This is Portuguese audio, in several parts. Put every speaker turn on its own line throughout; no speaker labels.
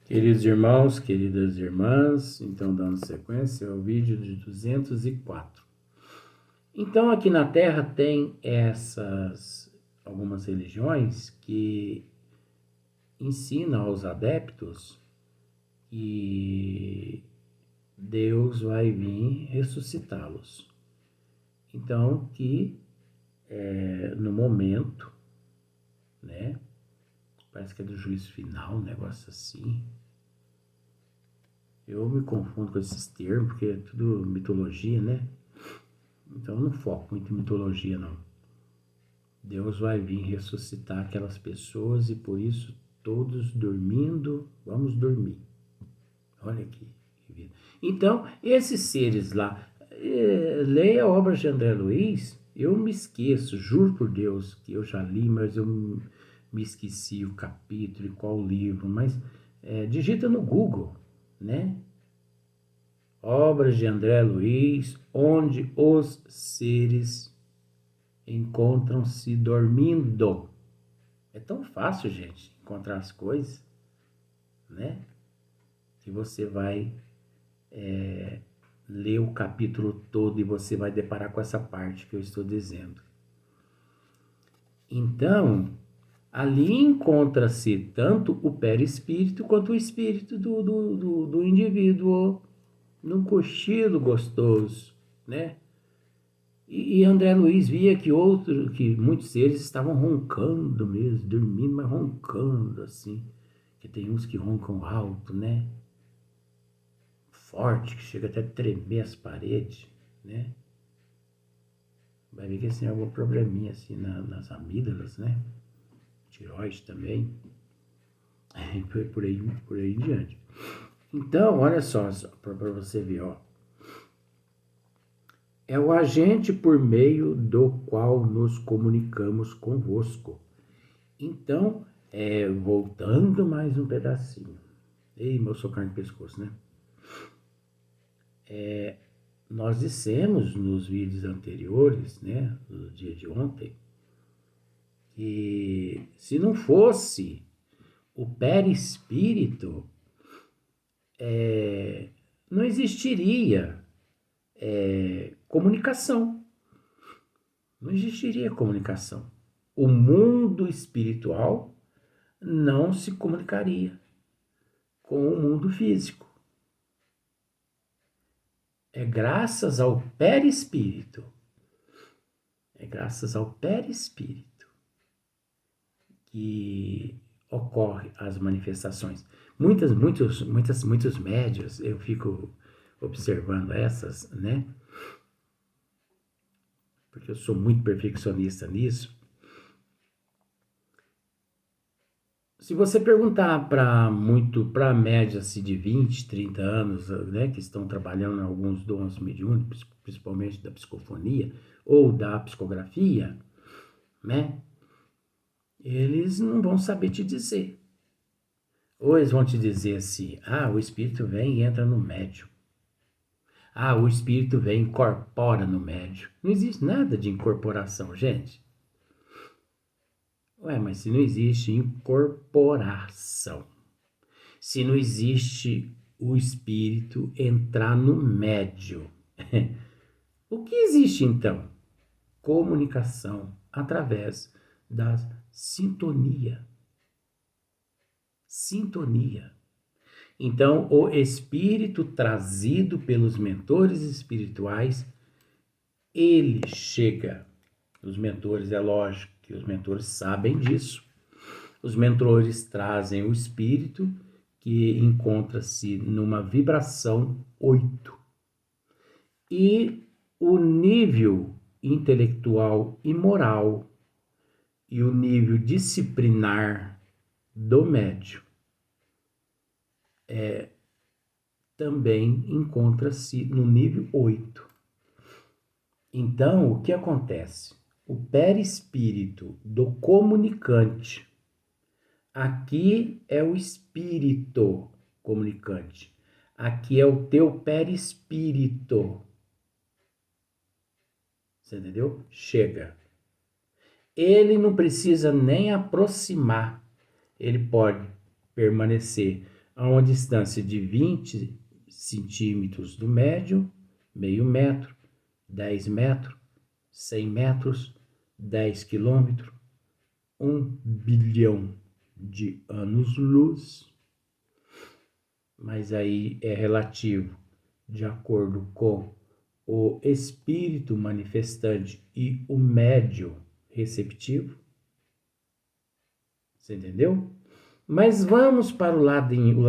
Queridos irmãos, queridas irmãs, então dando sequência ao vídeo de 204. Então aqui na Terra tem algumas religiões que ensinam aos adeptos que Deus vai vir ressuscitá-los. Então que no momento, né? Parece que é do juízo final, um negócio assim. Eu me confundo com esses termos, porque é tudo mitologia, né? Então eu não foco muito em mitologia, não. Deus vai vir ressuscitar aquelas pessoas e por isso todos dormindo, vamos dormir. Olha aqui. Então, esses seres lá, leia a obra de André Luiz, eu me esqueço, juro por Deus que eu já li, mas eu me esqueci o capítulo e qual livro, mas digita no Google, né? Obras de André Luiz, onde os seres encontram-se dormindo. É tão fácil, gente, encontrar as coisas, né? Que você vai ler o capítulo todo e você vai deparar com essa parte que eu estou dizendo. Então, ali encontra-se tanto o perispírito quanto o espírito do indivíduo num cochilo gostoso, né? E André Luiz via que muitos seres estavam roncando mesmo, dormindo, mas roncando assim. Que tem uns que roncam alto, né? Forte, que chega até a tremer as paredes, né? Vai ver que assim, algum probleminha assim nas amígdalas, né? Tireoide também. Por aí em diante. Então, olha só para você ver, ó. É o agente por meio do qual nos comunicamos convosco. Então, voltando mais um pedacinho. Ei, meu socar no pescoço, né? Nós dissemos nos vídeos anteriores, né? No dia de ontem, que se não fosse o perispírito, não existiria comunicação. Não existiria comunicação. O mundo espiritual não se comunicaria com o mundo físico. É graças ao perispírito. É graças ao perispírito que ocorrem as manifestações. Muitos médios, eu fico observando essas, né? Porque eu sou muito perfeccionista nisso. Se você perguntar para médias assim, de 20, 30 anos, né, que estão trabalhando em alguns dons mediúnicos, principalmente da psicofonia ou da psicografia, né, eles não vão saber te dizer. Ou eles vão te dizer assim, o espírito vem e entra no médium. O espírito vem e incorpora no médium. Não existe nada de incorporação, gente. Mas se não existe incorporação, se não existe o espírito entrar no médium, o que existe então? Comunicação através da sintonia. Sintonia. Então, o espírito trazido pelos mentores espirituais, ele chega. Os mentores, é lógico que os mentores sabem disso. Os mentores trazem o espírito que encontra-se numa vibração 8. E o nível intelectual e moral e o nível disciplinar do médium também encontra-se no nível 8. Então, o que acontece? O perispírito do comunicante, aqui é o espírito comunicante, aqui é o teu perispírito. Você entendeu? Chega. Ele não precisa nem aproximar. Ele pode permanecer a uma distância de 20 centímetros do médium, meio metro, 10 metros, 100 metros, 10 quilômetros, 1 bilhão de anos-luz, mas aí é relativo, de acordo com o espírito manifestante e o médium receptivo. Você entendeu? Mas vamos para o ladinho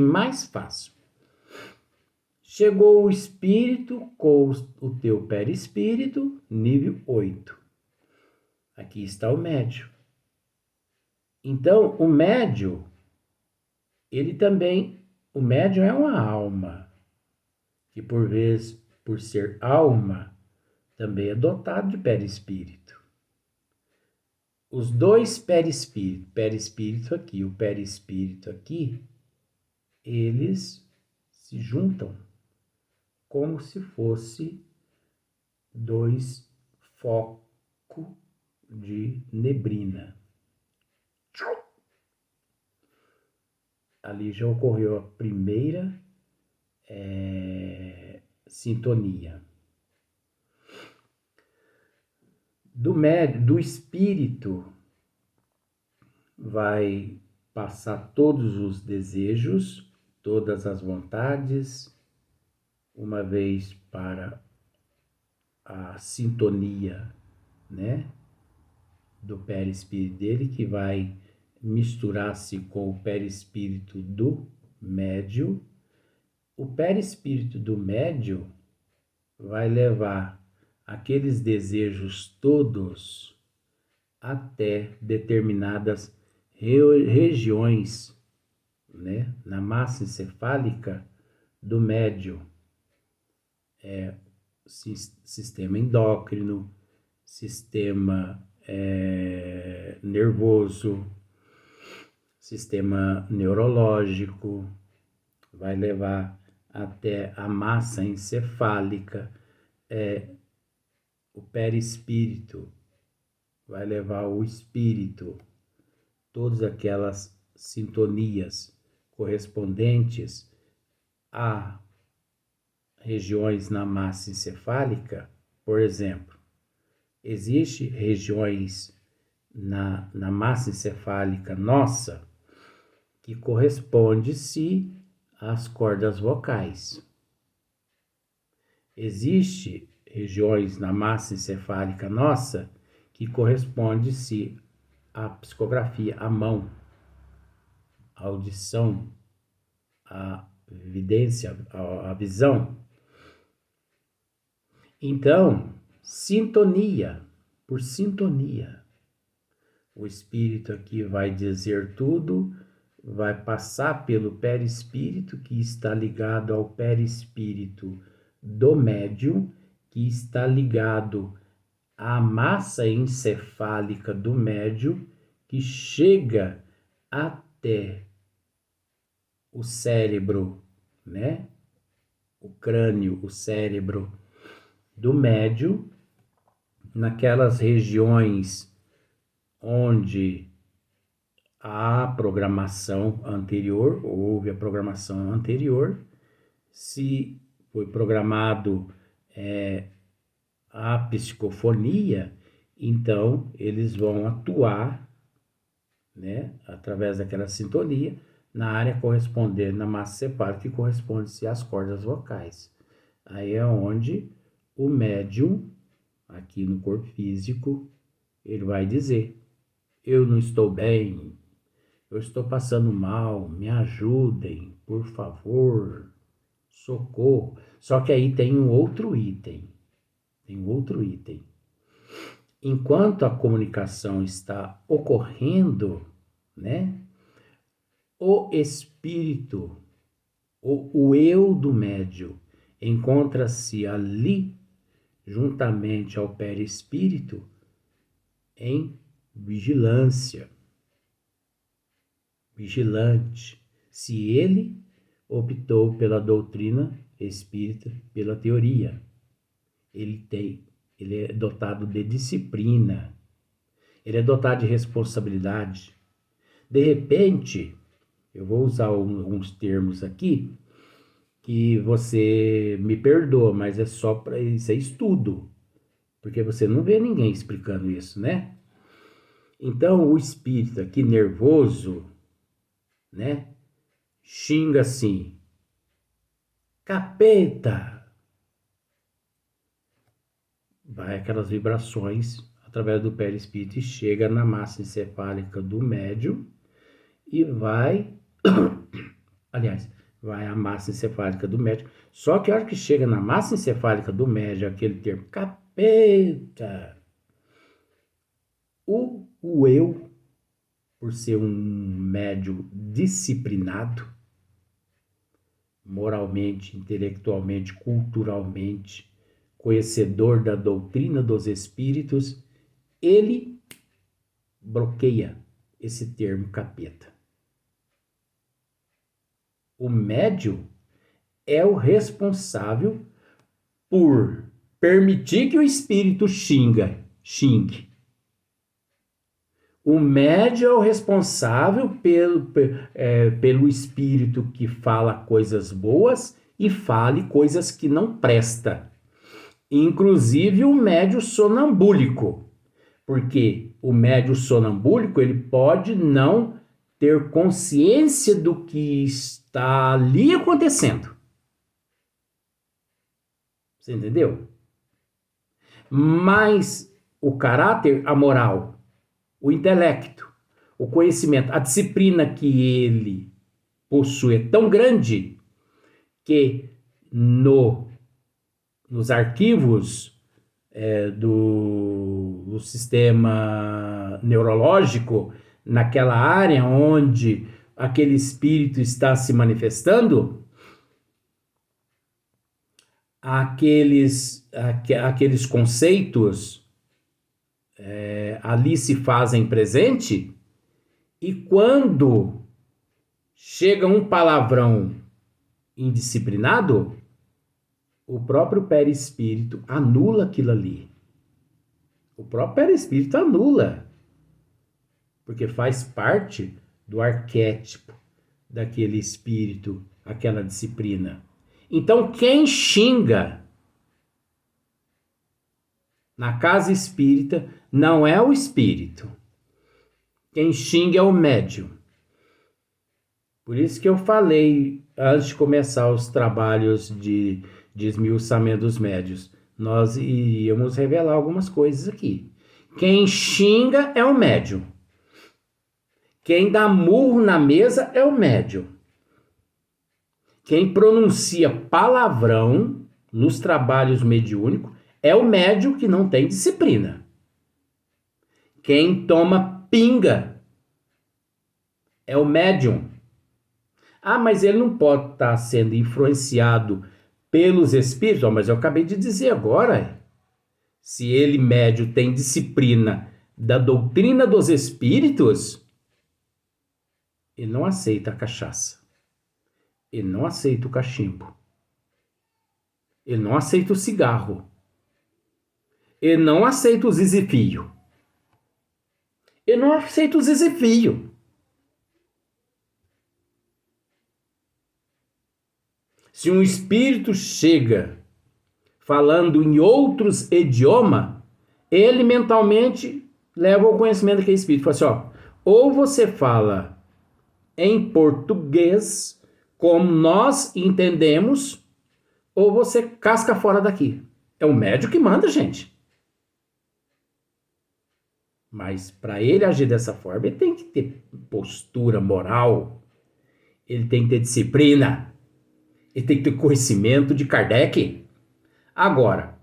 mais fácil. Chegou o espírito com o teu perispírito, nível 8. Aqui está o médium. Então, o médium é uma alma, que por vezes, por ser alma, também é dotado de perispírito. Os dois perispírito aqui, o perispírito aqui, eles se juntam como se fosse dois focos de neblina. Ali já ocorreu a primeira sintonia. Do espírito vai passar todos os desejos, todas as vontades, uma vez para a sintonia, né, do perispírito dele, que vai misturar-se com o perispírito do médium. O perispírito do médium vai levar aqueles desejos todos até determinadas regiões, né, na massa encefálica do médium. Sistema endócrino, sistema nervoso, sistema neurológico, vai levar até a massa encefálica, o perispírito, vai levar o espírito, todas aquelas sintonias correspondentes a regiões na massa encefálica. Por exemplo, existem regiões na massa encefálica nossa que corresponde-se às cordas vocais. Existem regiões na massa encefálica nossa que corresponde-se à psicografia, à mão, à audição, à evidência, à visão. Então, sintonia por sintonia. O espírito aqui vai dizer tudo, vai passar pelo perispírito, que está ligado ao perispírito do médium, que está ligado à massa encefálica do médium, que chega até o cérebro, né? O crânio, o cérebro do médium, naquelas regiões onde há programação anterior, houve a programação anterior, se foi programado a psicofonia, então eles vão atuar, né, através daquela sintonia, na área correspondente, na massa encefálica, que corresponde-se às cordas vocais. Aí é onde o médium, aqui no corpo físico, ele vai dizer: eu não estou bem, eu estou passando mal, me ajudem, por favor, socorro. Só que aí tem um outro item. Enquanto a comunicação está ocorrendo, né, o espírito, o eu do médium, encontra-se ali, juntamente ao perispírito, em vigilância, vigilante, se ele optou pela doutrina espírita, pela teoria. Ele é dotado de disciplina, ele é dotado de responsabilidade. De repente, Eu vou usar alguns termos aqui que você me perdoa, mas é só para isso, é estudo. Porque você não vê ninguém explicando isso, né? Então, o espírito aqui nervoso, né? Xinga assim, capeta! Vai aquelas vibrações através do perispírito e chega na massa encefálica do médium e vai, aliás, vai a massa encefálica do médium. Só que a hora que chega na massa encefálica do médium, aquele termo capeta, o eu, por ser um médium disciplinado, moralmente, intelectualmente, culturalmente, conhecedor da doutrina dos espíritos, ele bloqueia esse termo capeta. O médium é o responsável por permitir que o espírito xingue. O médium é o responsável pelo espírito que fala coisas boas e fale coisas que não presta. Inclusive o médium sonambúlico, porque o médium sonambúlico ele pode não ter consciência do que está ali acontecendo. Você entendeu? Mas o caráter, a moral, o intelecto, o conhecimento, a disciplina que ele possui é tão grande que nos arquivos do sistema neurológico, naquela área onde aquele espírito está se manifestando, aqueles conceitos ali se fazem presente, e quando chega um palavrão indisciplinado, o próprio perispírito anula aquilo ali. O próprio perispírito anula, porque faz parte do arquétipo daquele espírito, aquela disciplina. Então, quem xinga na casa espírita não é o espírito. Quem xinga é o médium. Por isso que eu falei, antes de começar os trabalhos de esmiuçamento dos médios, nós iríamos revelar algumas coisas aqui. Quem xinga é o médium. Quem dá murro na mesa é o médium. Quem pronuncia palavrão nos trabalhos mediúnicos é o médium que não tem disciplina. Quem toma pinga é o médium. Ah, mas ele não pode estar sendo influenciado pelos espíritos. Oh, mas eu acabei de dizer agora. Se ele, médium, tem disciplina da doutrina dos espíritos, ele não aceita a cachaça. Ele não aceita o cachimbo. Ele não aceita o cigarro. Ele não aceita o zizifio. Ele não aceita o zizifio. Se um espírito chega falando em outros idiomas, ele mentalmente leva ao conhecimento daquele espírito. Fala assim, ó, ou você fala em português, como nós entendemos, ou você casca fora daqui. É o médium que manda, gente. Mas para ele agir dessa forma, ele tem que ter postura moral, ele tem que ter disciplina, ele tem que ter conhecimento de Kardec. Agora,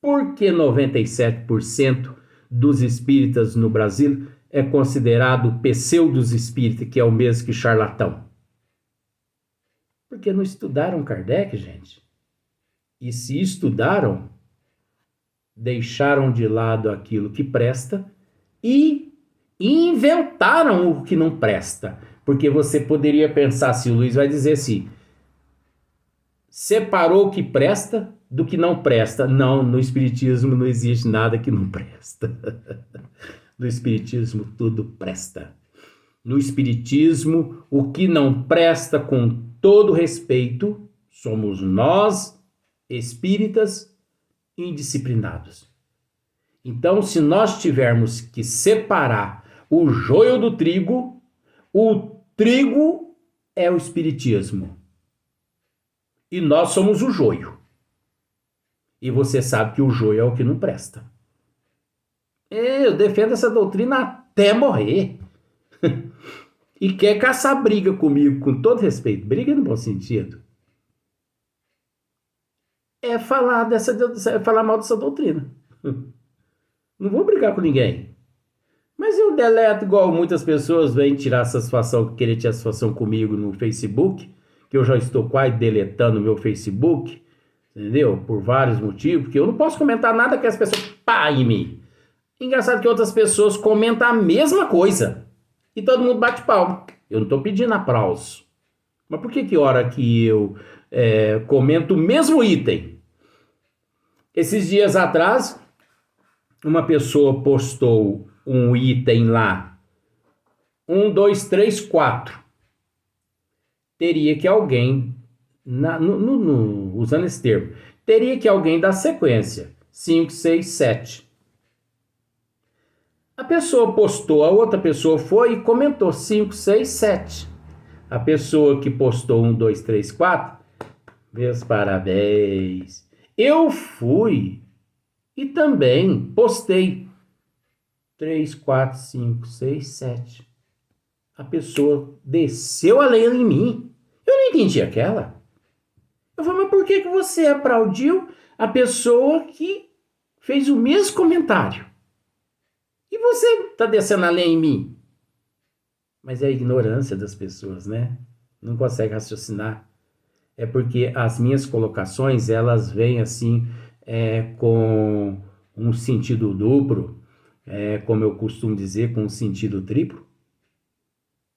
por que 97% dos espíritas no Brasil é considerado pseudos espírita, que é o mesmo que charlatão? Porque não estudaram Kardec, gente. E se estudaram, deixaram de lado aquilo que presta e inventaram o que não presta. Porque você poderia pensar, se o Luiz vai dizer assim, separou o que presta do que não presta. Não, no Espiritismo não existe nada que não presta. No Espiritismo tudo presta. No espiritismo, o que não presta, com todo respeito, somos nós, espíritas, indisciplinados. Então, se nós tivermos que separar o joio do trigo, o trigo é o espiritismo. E nós somos o joio. E você sabe que o joio é o que não presta. Eu defendo essa doutrina até morrer. E quer caçar briga comigo, com todo respeito, briga no bom sentido, é falar mal dessa doutrina. Não vou brigar com ninguém. Mas eu deleto, igual muitas pessoas vêm tirar satisfação, querer tirar satisfação comigo no Facebook, que eu já estou quase deletando meu Facebook, entendeu? Por vários motivos, porque eu não posso comentar nada que as pessoas pá em mim. Engraçado que outras pessoas comentam a mesma coisa. E todo mundo bate palma. Eu não estou pedindo aplauso. Mas por que hora que eu comento o mesmo item? Esses dias atrás, uma pessoa postou um item lá. 1, 2, 3, 4. Teria que alguém, usando esse termo, teria que alguém dar sequência. 5, 6, 7. A pessoa postou, a outra pessoa foi e comentou 5, 6, 7. A pessoa que postou 1, 2, 3, 4, meus parabéns. Eu fui e também postei 3, 4, 5, 6, 7. A pessoa desceu a lenha em mim. Eu não entendi aquela. Eu falei, mas por que você aplaudiu a pessoa que fez o mesmo comentário? E você está descendo a lenha em mim? Mas é a ignorância das pessoas, né? Não consegue raciocinar. É porque as minhas colocações, elas vêm assim, com um sentido duplo, como eu costumo dizer, com um sentido triplo.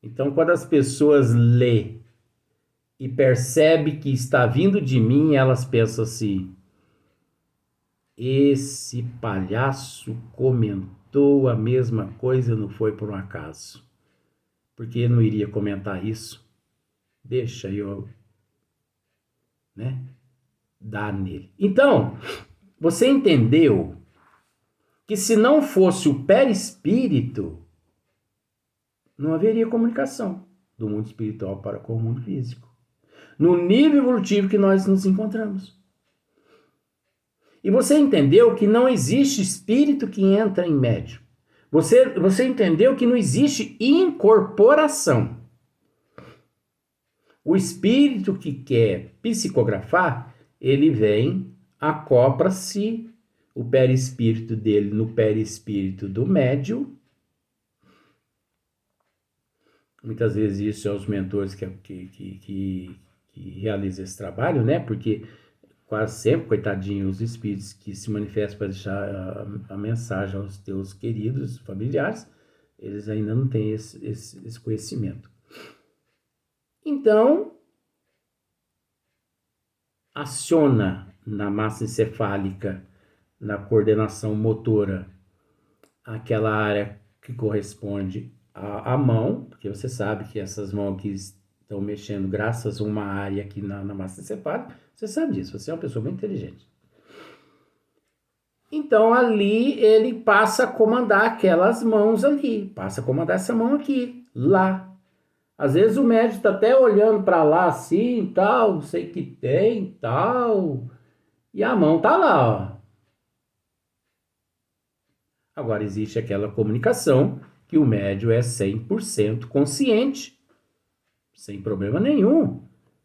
Então, quando as pessoas lê e percebem que está vindo de mim, elas pensam assim, esse palhaço comentou a mesma coisa, não foi por um acaso. Porque eu não iria comentar isso. Deixa eu, dar nele. Então, você entendeu que se não fosse o perispírito, não haveria comunicação do mundo espiritual para com o mundo físico. No nível evolutivo que nós nos encontramos. E você entendeu que não existe espírito que entra em médium. Você entendeu que não existe incorporação. O espírito que quer psicografar, ele vem, acopla-se o perispírito dele no perispírito do médium. Muitas vezes isso é os mentores que realizam esse trabalho, né? Porque quase sempre, coitadinho, os espíritos que se manifestam para deixar a mensagem aos teus queridos familiares, eles ainda não têm esse conhecimento. Então, aciona na massa encefálica, na coordenação motora, aquela área que corresponde à mão, porque você sabe que essas mãos aqui estão mexendo graças a uma área aqui na massa encefálica. Você sabe disso, você é uma pessoa bem inteligente. Então, ali, ele passa a comandar aquelas mãos ali, passa a comandar essa mão aqui, lá. Às vezes o médico está até olhando para lá assim, tal, não sei o que tem, tal, e a mão tá lá, ó. Agora, existe aquela comunicação que o médium é 100% consciente, sem problema nenhum.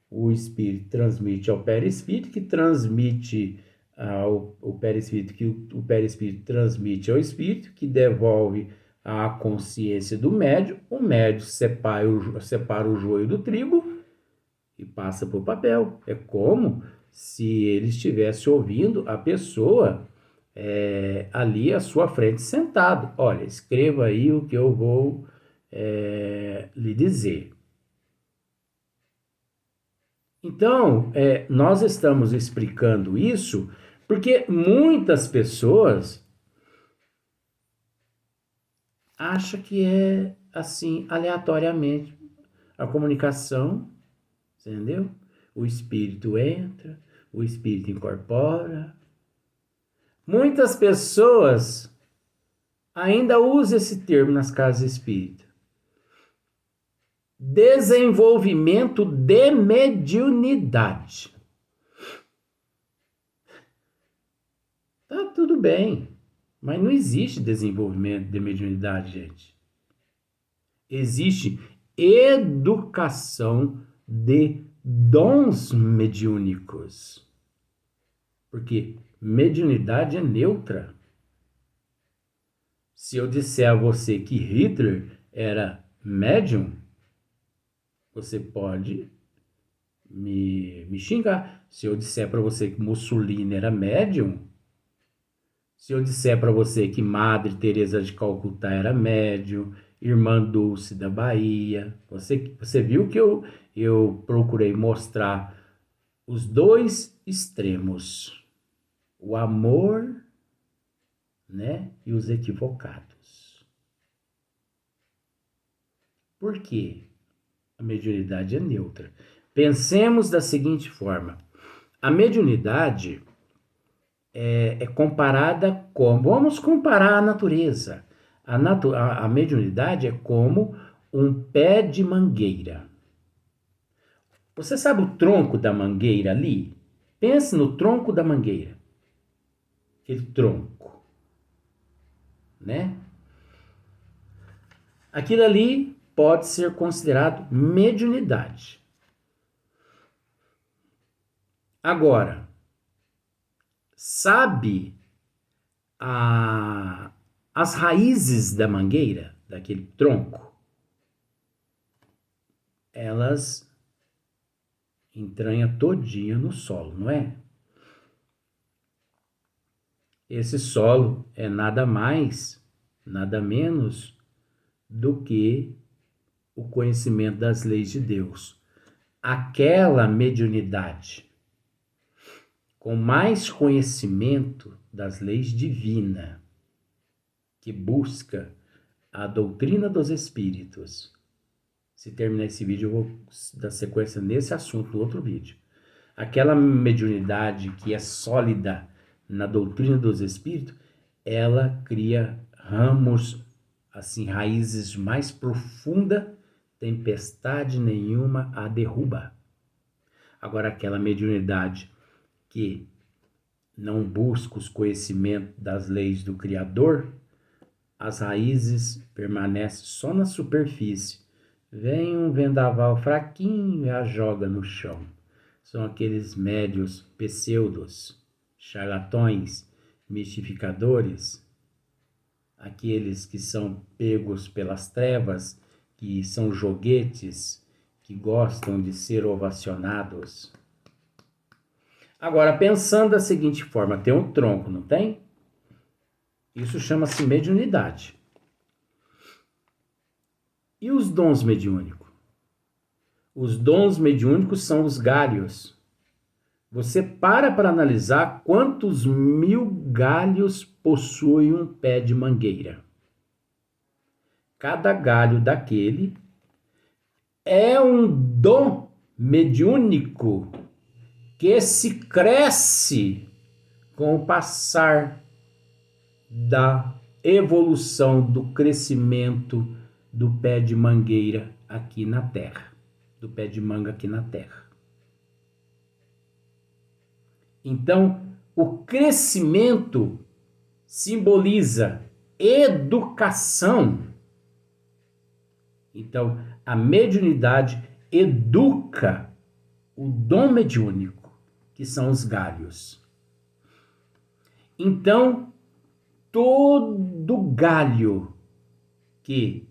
O espírito transmite ao perispírito, que transmite ao perispírito, que o perispírito transmite ao espírito, que devolve a consciência do médium. O médium separa o joio do trigo e passa para o papel. É como se ele estivesse ouvindo a pessoa ali à sua frente sentado. Olha, escreva aí o que eu vou lhe dizer. Então, nós estamos explicando isso porque muitas pessoas acha que é assim, aleatoriamente. A comunicação, entendeu? O espírito entra, o espírito incorpora. Muitas pessoas ainda usam esse termo nas casas espíritas. Desenvolvimento de mediunidade. Tá tudo bem, mas não existe desenvolvimento de mediunidade, gente. Existe educação de dons mediúnicos. Porque mediunidade é neutra. Se eu disser a você que Hitler era médium, você pode me xingar. Se eu disser para você que Mussolini era médium, se eu disser para você que Madre Teresa de Calcutá era médium, Irmã Dulce da Bahia, você viu que eu procurei mostrar os dois extremos, o amor, né, e os equivocados. Por quê? A mediunidade é neutra. Pensemos da seguinte forma: a mediunidade é comparada com... Vamos comparar a natureza. A mediunidade é como um pé de mangueira. Você sabe o tronco da mangueira ali? Pense no tronco da mangueira. Aquele tronco, né? Aquilo ali pode ser considerado mediunidade. Agora, sabe as raízes da mangueira, daquele tronco? Elas entranham todinha no solo, não é? Esse solo é nada mais, nada menos do que o conhecimento das leis de Deus. Aquela mediunidade com mais conhecimento das leis divinas, que busca a doutrina dos espíritos. Se terminar esse vídeo, eu vou dar sequência nesse assunto no outro vídeo. Aquela mediunidade que é sólida na doutrina dos espíritos, ela cria ramos, assim, raízes mais profundas, tempestade nenhuma a derruba. Agora, aquela mediunidade que não busca os conhecimentos das leis do Criador, as raízes permanecem só na superfície. Vem um vendaval fraquinho e a joga no chão. São aqueles médios pseudos, charlatões, mistificadores, aqueles que são pegos pelas trevas, que são joguetes, que gostam de ser ovacionados. Agora, pensando da seguinte forma, tem um tronco, não tem? Isso chama-se mediunidade. E os dons mediúnicos? Os dons mediúnicos são os galhos. Você para analisar quantos 1000 galhos possui um pé de mangueira. Cada galho daquele é um dom mediúnico que se cresce com o passar da evolução, do crescimento do pé de mangueira aqui na Terra, do pé de manga aqui na Terra. Então, o crescimento simboliza educação. Então, a mediunidade educa o dom mediúnico, que são os galhos. Então, todo galho que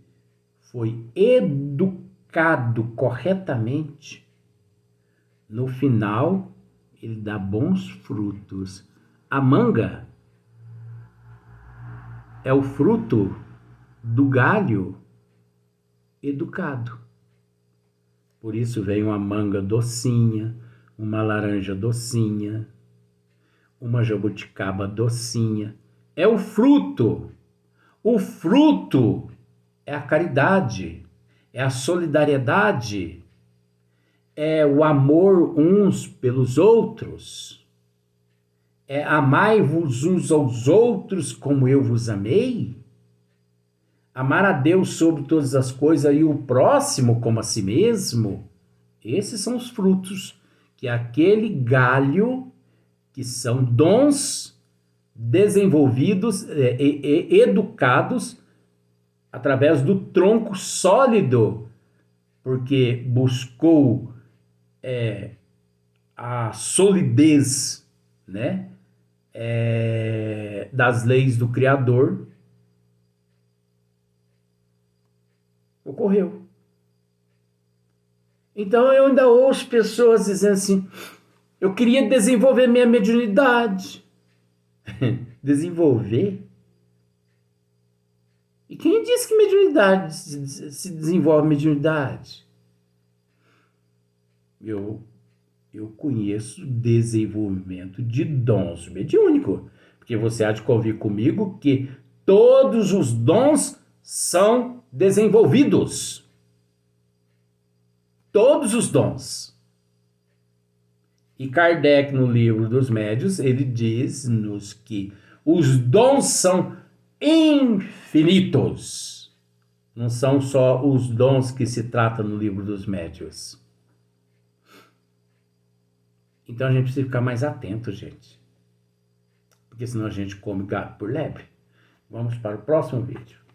foi educado corretamente, no final, ele dá bons frutos. A manga é o fruto do galho educado. Por isso vem uma manga docinha, uma laranja docinha, uma jabuticaba docinha. É o fruto é a caridade, é a solidariedade, é o amor uns pelos outros, é amai-vos uns aos outros como eu vos amei. Amar a Deus sobre todas as coisas e o próximo como a si mesmo. Esses são os frutos que aquele galho, que são dons desenvolvidos e educados através do tronco sólido, porque buscou a solidez, né, das leis do Criador, ocorreu. Então eu ainda ouço pessoas dizendo assim, eu queria desenvolver minha mediunidade. Desenvolver? E quem disse que mediunidade se desenvolve mediunidade? Eu conheço desenvolvimento de dons mediúnicos, porque você há de convir comigo que todos os dons são desenvolvidos. Todos os dons. E Kardec, no livro dos Médiuns, ele diz-nos que os dons são infinitos. Não são só os dons que se trata no livro dos Médiuns. Então a gente precisa ficar mais atento, gente. Porque senão a gente come gato por lebre. Vamos para o próximo vídeo.